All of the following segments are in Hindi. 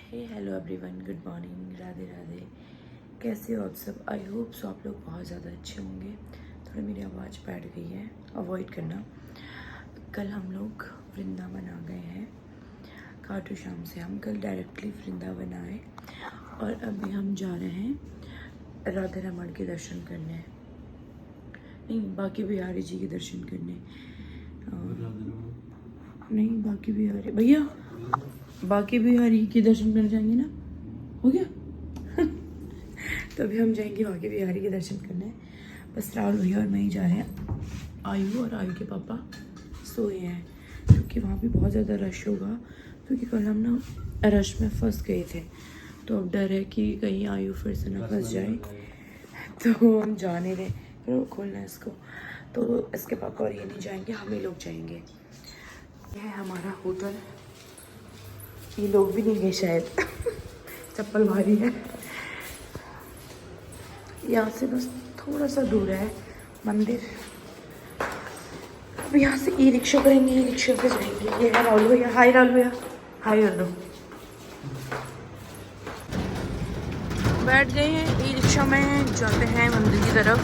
Hello everyone, good morning, Radhe Radhe. कैसे हो आप सब? आई होप सो आप लोग बहुत ज़्यादा अच्छे होंगे। थोड़ी मेरी आवाज़ बैठ गई है, अवॉइड करना। कल हम लोग वृंदावन आ गए हैं खाटू श्याम से। हम कल डायरेक्टली वृंदावन आए और अभी हम जा रहे हैं राधा रमण के दर्शन करने, नहीं बाकी बिहारी जी के दर्शन करने। नहीं बाकी बिहारी भैया, बाकी बिहारी के दर्शन करने जाएंगे ना, हो गया। तो अभी हम जाएंगे बाकी बिहारी के दर्शन करने। बस राहुल भैया और मैं ही जा रहे हैं। आयु और आयु के पापा सोए हैं क्योंकि वहाँ भी बहुत ज़्यादा रश होगा, क्योंकि कल हम ना रश में फंस गए थे। तो अब डर है कि कहीं आयु फिर से ना फंस जाए, तो हम जाने दें। फिर खोलना है इसको, तो इसके पापा और ये नहीं जाएंगे, हम ही लोग जाएंगे। यह है हमारा होटल। ये लोग भी नहीं गए शायद। चप्पल भारी है। यहाँ से बस थोड़ा सा दूर है मंदिर। अब यहाँ से ई रिक्शा करेंगे, ई रिक्शा से जाएंगे। ये है राहुल भैया। हाय राहुल भैया, हाय कर दो। बैठ गए हैं ई रिक्शा में, जाते हैं मंदिर की तरफ।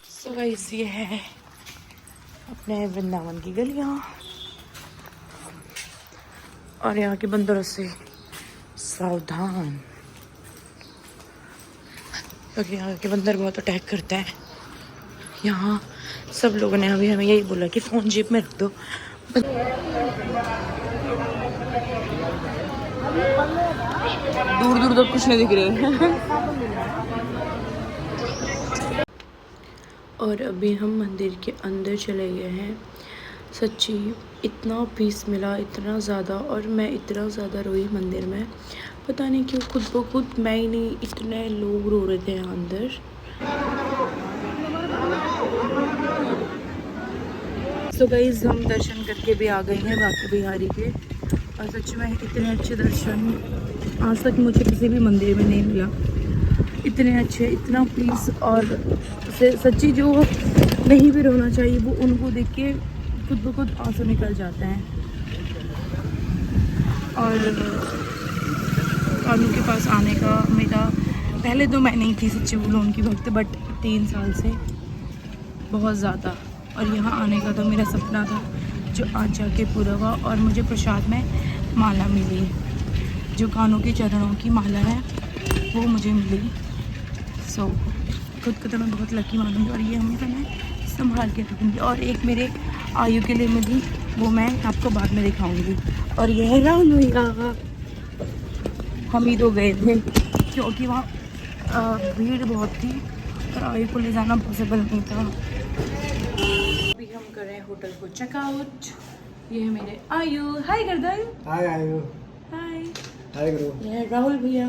सो गाइस, ये है अपने वृंदावन की गलियाँ और यहाँ के बंदरों से सावधान, क्योंकि यहाँ के बंदर बहुत अटैक करते हैं। यहाँ सब लोगों ने अभी हमें यही बोला कि फ़ोन जेब में रख दो। दूर दूर तक कुछ नहीं दिख रहे। और अभी हम मंदिर के अंदर चले गए हैं। सच्ची इतना पीस मिला, इतना ज़्यादा, और मैं इतना ज़्यादा रोई मंदिर में। पता नहीं क्यों, खुद ब खुद मैं ही नहीं, इतने लोग रो रहे थे यहाँ अंदर। तो गाइस, हम दर्शन करके भी आ गए हैं बाकी बिहारी के, और सच में इतने अच्छे दर्शन आज तक मुझे किसी भी मंदिर में नहीं मिला। इतने अच्छे, इतना पीस, और सच्ची जो नहीं भी रोना चाहिए वो उनको देख के खुद ब खुद आंसू निकल जाते हैं। और उनके पास आने का मेरा, पहले तो मैं नहीं थी सच्ची बोलो उनकी भक्त, बट 3 साल से बहुत ज़्यादा। और यहाँ आने का तो मेरा सपना था, जो आज जाके पूरा हुआ। और मुझे प्रसाद में माला मिली, जो कानों के चरणों की माला है वो मुझे मिली। सो खुद को तो मैं बहुत लकी मानूंगी, और ये हमेशा मैं संभाल के रखूँगी। और एक मेरे आयु के लिए मिली, वो मैं आपको बाद में दिखाऊंगी। और यह है राहुल भैया, हम ही तो गए थे क्योंकि वहाँ भीड़ बहुत थी और आयु को ले जाना पॉसिबल नहीं था। अभी हम कर रहे हैं होटल को चेकआउट। ये है मेरे आयु। हाय कर दो। हाय आयु। हाय हाय करो। ये है राहुल भैया।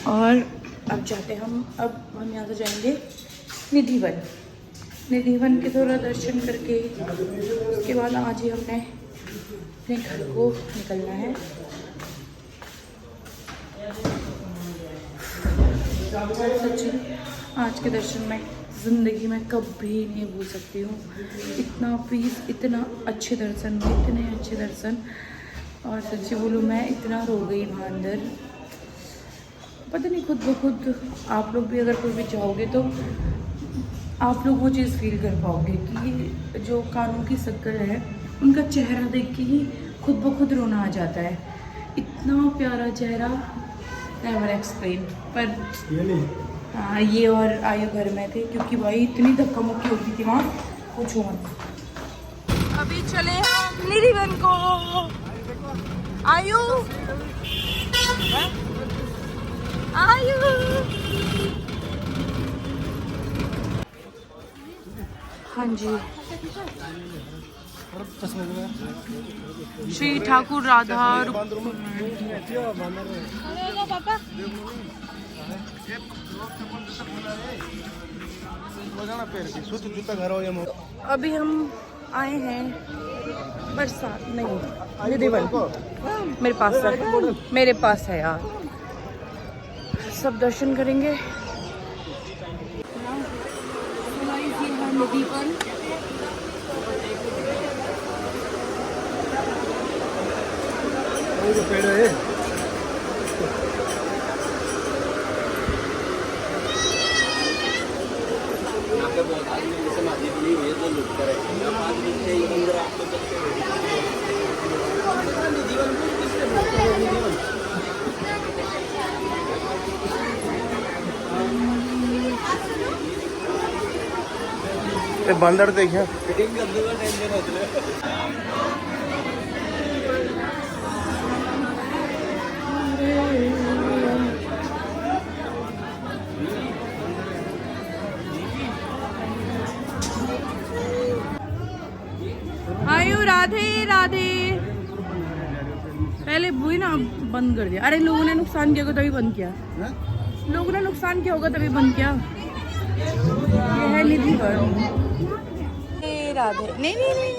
और अब जाते हम यहाँ से जाएंगे निधिवन। निधिवन के थोड़ा दर्शन करके उसके बाद आज ही हमने अपने घर को निकलना है। सच्ची आज के दर्शन में ज़िंदगी में कभी नहीं भूल सकती हूँ। इतना पीस, इतना अच्छे दर्शन, इतने अच्छे दर्शन। और सच्ची बोलूँ मैं इतना रो गई वहाँ अंदर, पता नहीं खुद ब खुद। आप लोग भी अगर कोई भी जाओगे तो आप लोग वो चीज़ फील कर पाओगे कि जो कानों की शक्ल है, उनका चेहरा देख के ही खुद ब खुद रोना आ जाता है। इतना प्यारा चेहरा, नेवर एक्सप्लेन। पर हाँ, ये और आयु घर में थे क्योंकि भाई इतनी धक्का मुक्की होती थी वहाँ, कुछ मत। अभी चले हम निधिवन को। आयु आयु हाँ जी, श्री ठाकुर राधा अभी हम आए हैं बरसात नहीं, निधिवन। मेरे पास है यार। सब दर्शन करेंगे। निधिवन का पेड़ है। बंदर देखिए। आयु राधे राधे। पहले वही ना बंद कर दिया। अरे लोगों ने नुकसान किया होगा तभी बंद किया। लोगों ने नुकसान किया होगा तभी बंद किया। ये है निधि राधे। नहीं नहीं नहीं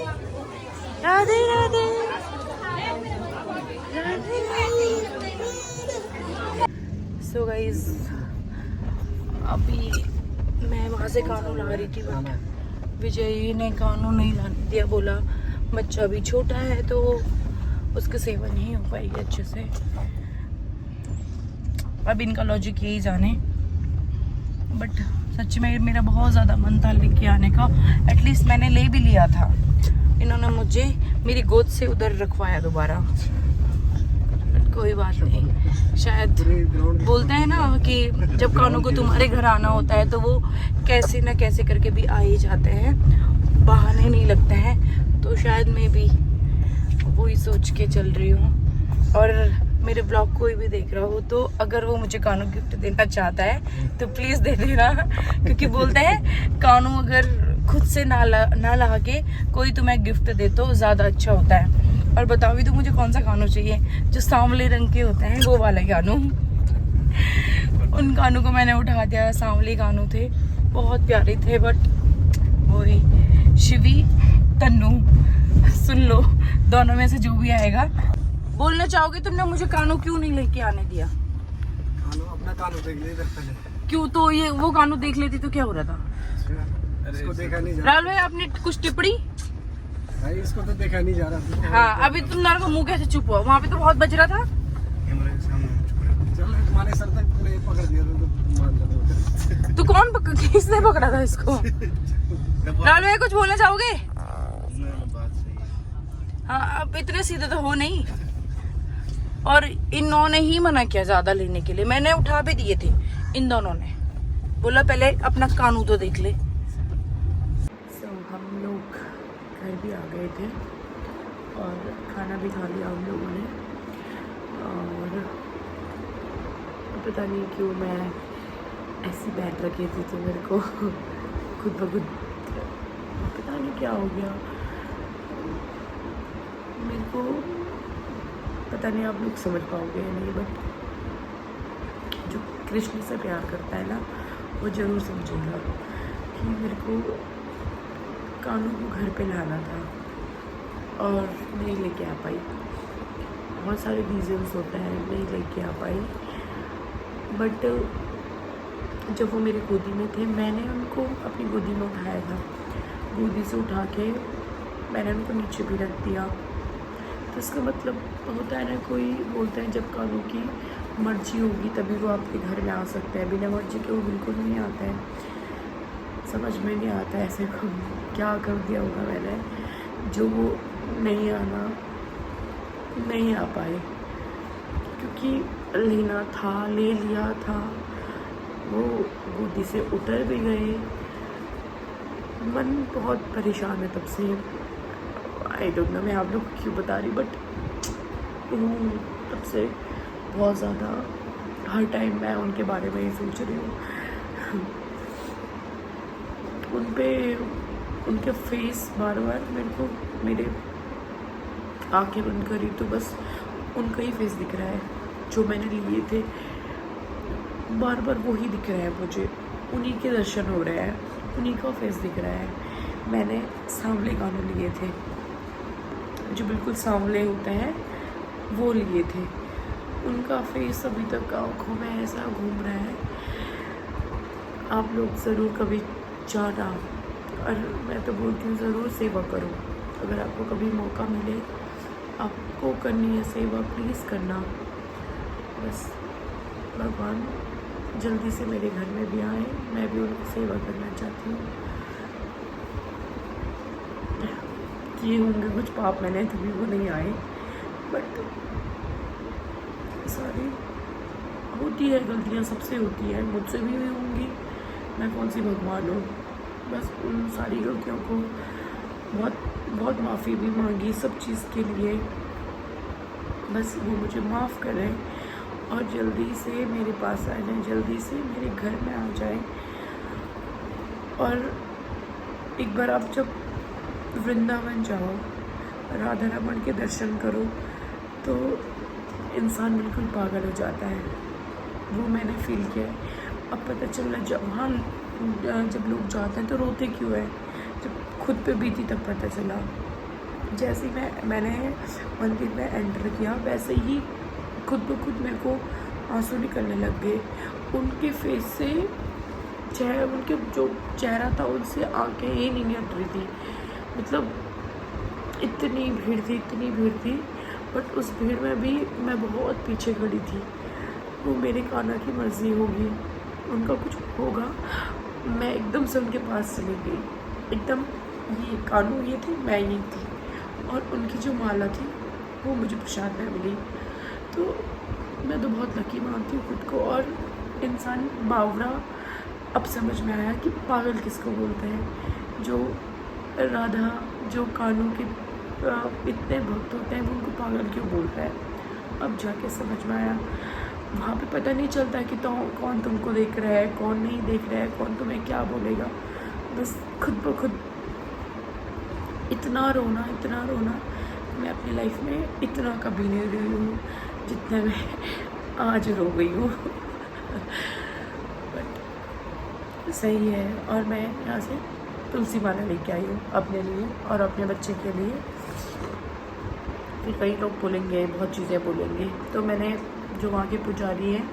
राधे राधे सो गाइस अभी मैं वहाँ से कानून ला रही थी बट विजय ने कानून नहीं लाने दिया। बोला बच्चा अभी छोटा है तो उसकी सेवा नहीं हो पाएगी अच्छे से। अब इनका लॉजिक यही जाने बट सच में मेरा बहुत ज़्यादा मन था लेके आने का। एटलीस्ट मैंने ले भी लिया था। इन्होंने मुझे मेरी गोद से उधर रखवाया दोबारा। कोई बात नहीं। शायद बोलते हैं ना कि जब कानू को तुम्हारे घर आना होता है तो वो कैसे ना कैसे करके भी आ ही जाते हैं, बहाने नहीं लगते हैं। तो शायद मैं भी वही सोच के चल रही हूँ। और मेरे ब्लॉग कोई भी देख रहा हो तो अगर वो मुझे कानू गिफ्ट देना चाहता है तो प्लीज़ दे देना। क्योंकि बोलते हैं कानू अगर खुद से ना ला के कोई तुम्हें गिफ्ट दे तो ज़्यादा अच्छा होता है। और बताओ भी तो मुझे कौन सा कानू चाहिए, जो सांवले रंग के होते हैं वो वाले कानू। उन कानू को मैंने उठा दिया। सांवले कानू थे, बहुत प्यारे थे बट वही शिवी तन्नू सुन लो, दोनों में से जो भी आएगा। बोलना चाहोगे तुमने मुझे कानू क्यों नहीं लेके आने दिया? कानू अपना कानू देख ले पहले। क्यों? तो ये वो कानू देख लेती तो क्या हो रहा था? इसको देखा नहीं जा राहुल भाई आपने कुछ टिप्पणी? भाई इसको तो देखा नहीं जा रहा। हाँ अभी तुम दोनों का मुंह कैसे चुप हुआ? वहाँ पे तो बहुत बज रहा था। चल हमारे सर तक तूने पकड़ दिया तो मान लो। तू कौन किसने पकड़ा था इसको? राहुल भाई कुछ बोलना चाहोगे? हाँ अब इतने सीधे तो हो नहीं। और इन्होंने ही मना किया ज्यादा लेने के लिए। मैंने उठा भी दिए थे, इन दोनों ने बोला पहले अपना कानू तो देख ले। हम लोग घर भी आ गए थे और खाना भी खा लिया हम लोगों ने। और पता नहीं क्यों मैं ऐसी बैठ रखी थी तो मेरे को खुद ब खुद पता नहीं क्या हो गया। मेरे को पता नहीं आप लोग समझ पाओगे या नहीं बट जो कृष्ण से प्यार करता है ना वो ज़रूर समझेगा कि मेरे को कानू को घर पे लाना था और नहीं लेके आ पाई। बहुत सारे रीजंस होते हैं नहीं लेके आ पाई। बट जब वो मेरी गोदी में थे मैंने उनको अपनी गोदी में उठाया था। गोदी से उठा के मैंने उनको नीचे भी रख दिया। तो इसका मतलब होता है ना, कोई बोलते हैं जब कानू की मर्जी होगी तभी वो आपके घर में आ सकता है, बिना मर्जी के वो बिल्कुल नहीं आता है। समझ में नहीं आता ऐसे क्या कर दिया होगा मैंने जो वो नहीं आना नहीं आ पाए। क्योंकि लेना था, ले लिया था, वो गोदी से उतर भी गए। मन बहुत परेशान है तब से। आई डोंट नो मैं आप लोग को क्यों बता रही बट तब से बहुत ज़्यादा हर टाइम मैं उनके बारे में ही सोच रही हूँ। उनके फेस बार बार मेरे को मेरे आंखें बंद करी तो बस उनका ही फेस दिख रहा है जो मैंने लिए थे। बार बार वही दिख रहा है मुझे, उन्हीं के दर्शन हो रहे हैं, उन्हीं का फेस दिख रहा है। मैंने सांवले कानू लिए थे जो बिल्कुल सांवले होते हैं वो लिए थे। उनका फेस अभी तक आँखों में ऐसा घूम रहा है। आप लोग ज़रूर कभी जाना और मैं तो बोलती हूँ ज़रूर सेवा करो। अगर आपको कभी मौका मिले आपको करनी है सेवा, प्लीज़ करना। बस भगवान जल्दी से मेरे घर में भी आए, मैं भी उनकी सेवा करना चाहती हूँ। किए होंगे कुछ पाप मैंने, तभी वो नहीं आए, बट सॉरी, होती है गलतियाँ, सबसे होती है, मुझसे भी हुई होंगी, मैं कौन सी भगवान हूँ। बस उन सारी गलतियों को बहुत माफ़ी भी मांगी सब चीज़ के लिए। बस वो मुझे माफ़ करें और जल्दी से मेरे पास आ जाए, जल्दी से मेरे घर में आ जाए। और एक बार आप जब वृंदावन जाओ, राधा रमन के दर्शन करो, तो इंसान बिल्कुल पागल हो जाता है। वो मैंने फील किया है। अब पता चला जब वहाँ जब लोग जाते हैं तो रोते क्यों है, जब खुद पे बीती तब पता चला। जैसे ही मैंने मंदिर में एंटर किया, वैसे ही खुद ब खुद मेरे को आंसू निकलने लग गए। उनके फेस से उनके जो चेहरा था उनसे आंखें ही नहीं हट रही थी। मतलब इतनी भीड़ थी, बट उस भीड़ में भी मैं बहुत पीछे खड़ी थी। वो मेरे कान्हा की मर्ज़ी होगी, उनका कुछ होगा। मैं एकदम से उनके पास चली गई, एकदम ये कानू ये थी, मैं ये थी, और उनकी जो माला थी वो मुझे प्रसाद में मिली। तो मैं तो बहुत लकी मानती हूँ खुद को। और इंसान बावरा अब समझ में आया कि पागल किसको बोलते हैं। जो राधा, जो कानू के इतने भक्त होते हैं, वो उनको पागल क्यों बोलता है, अब जाके समझ में आया। वहाँ पे पता नहीं चलता कि तो कौन तुमको देख रहा है, कौन नहीं देख रहा है, कौन तुम्हें क्या बोलेगा। बस खुद ब खुद इतना रोना मैं अपनी लाइफ में इतना कभी नहीं रोई हूँ जितना मैं आज रो गई हूँ। बट सही है। और मैं यहाँ से तुलसी माला लेके आई हूँ अपने लिए और अपने बच्चे के लिए। फिर कई लोग बोलेंगे, बहुत चीज़ें बोलेंगे, तो मैंने जो वहाँ के पुजारी हैं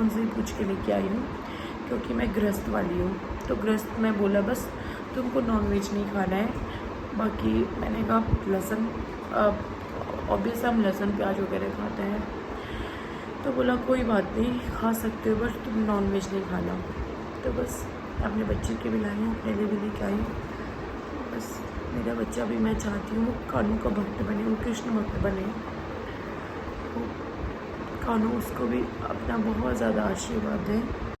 उनसे पूछ के लेके आई हूँ, क्योंकि मैं गृहस्थ वाली हूँ। तो गृहस्थ में बोला बस तुमको नॉनवेज नहीं खाना है। बाकी मैंने कहा लहसुन, ऑब्वियस हम लहसुन प्याज वगैरह खाते हैं। तो बोला कोई बात नहीं, खा सकते हो, बस तुम नॉनवेज नहीं खाना। तो बस अपने बच्चे के भी लाई हूँ, अपने लिए भी लेके आई हूँ। बस मेरा बच्चा भी, मैं चाहती हूँ कानू का भक्त बने, वो कृष्ण भक्त बने। कानू उसको भी अपना बहुत ज़्यादा आशीर्वाद है।